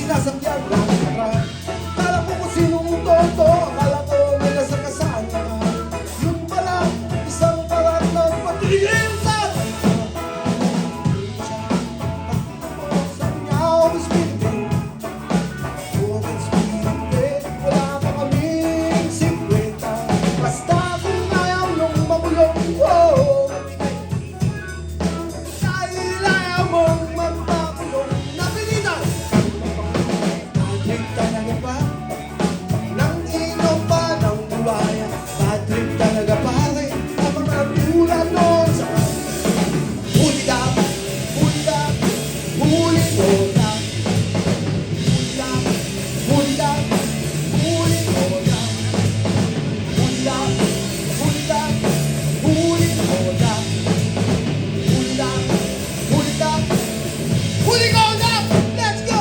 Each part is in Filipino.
sinasakyan lang sa truck. Kala ko kung sinong toto, akala ko may nasa kasama. Yung pala, isang parat ng patigil sa sabi niya, always speeding. Always speeding. Wala pa kaming 50. Basta kung ayaw nung mabulong, oh, dahil ayaw mong magpakulong. Napilitan! Bad trip talaga pa, nang inom pa ng buwaya. Bad trip talaga pare, ang mga tulad noon sa huli ka, huli ka, huli ko na. Huli ka, huli ko na. Huli ka, huli ka, huli ko na. Huli ka, huli ka, huli ko na. Let's go!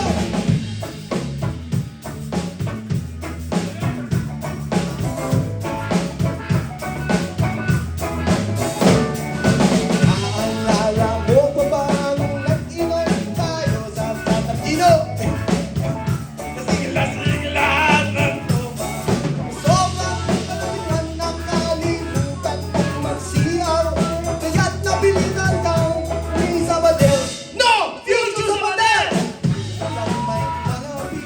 Maalala mo pa ba nung nag-inom tayo sa Tatapino? Kasing-lasing lahat ng tropa. Sobrang kalamihan nakalimutan kong mag-CR. Kaya't nabilitan kang ni Sabadell. No! Future Sabadell! Kapag may malabi,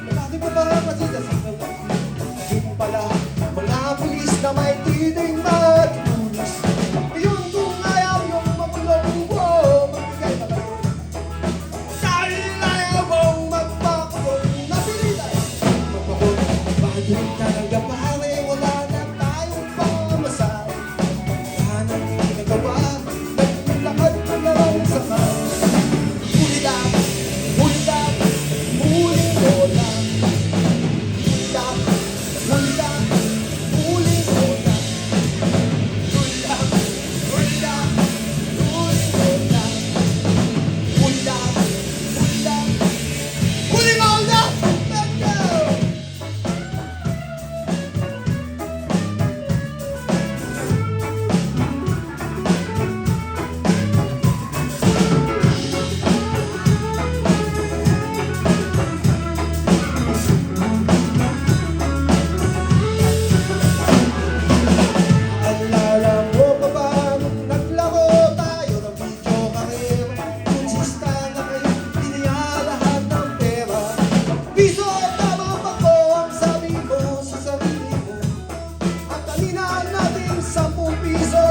malaki pa ba kasi sa Sabadell? Yung pala, mga pulis na may titing matutulis. Ngayon kung ayaw yung makulong, oh, magbigay na kayo. Dahil ayaw mong magpakulong, napilitan. Magpakulong, bakit talaga pare, wala na tayong pamasahe. Wala nang ginagawa, naglakad ka na lang sa kanya. Huli lang, huli lang, huli ko lang. Huli lang, huli lang, huli ko lang. Huli lang, huli lang, huli ko lang. Huli lang, huli lang, huli ko lang. Let's go! Alala mo pa ba nung naglaro tayo ng video karera? Konsista na kayo, pinayalahan ng pera. Piso at tama pa ko ang sabi mo sa sarili mo. At kanina natin 10 piso,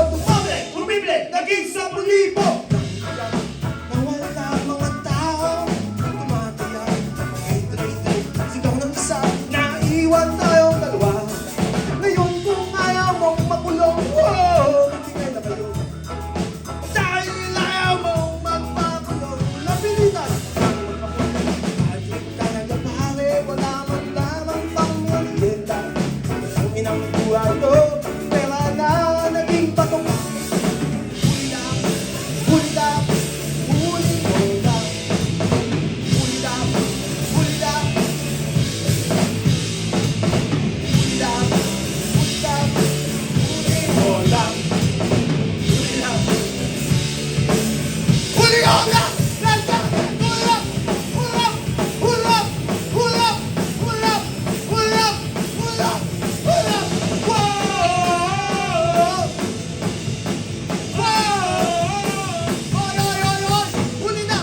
tumibili, naging 10,000. Nawala mga tao, tumatayan, trade, sigaw ng isa, naiwan tayong dalawa. Ngayon kung ayaw mong makulong, oh, magbigay na kayo. Dahil ayaw mong magpakulong, napilitan kang magpakulong. Patrick talaga pare, wala man lamang pang merienda. Ang inang buhay to, pera na naging patong. Huli lang, huli lang, huli ko lang. Huli lang, huli lang. Huli lang, huli lang, huli ko lang. Huli lang. Huli ko lang! Let's go! Huli up! Huli up! Huli up! Huli up! Huli up! Huli up! Huli up! Huli up! Whoa! Whoa! Oy, oy, oy, oy! Huli na!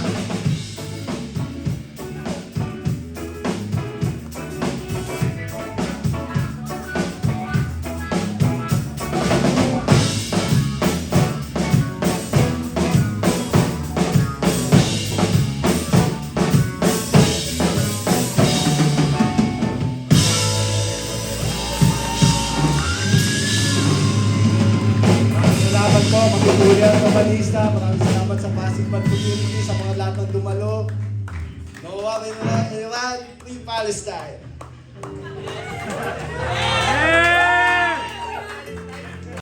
Salamat po, magkukuya at kabalista. Maraming salamat sa Pasig Band Community, sa mga lahat ng dumalo. No worry na Iran, Free Palestine.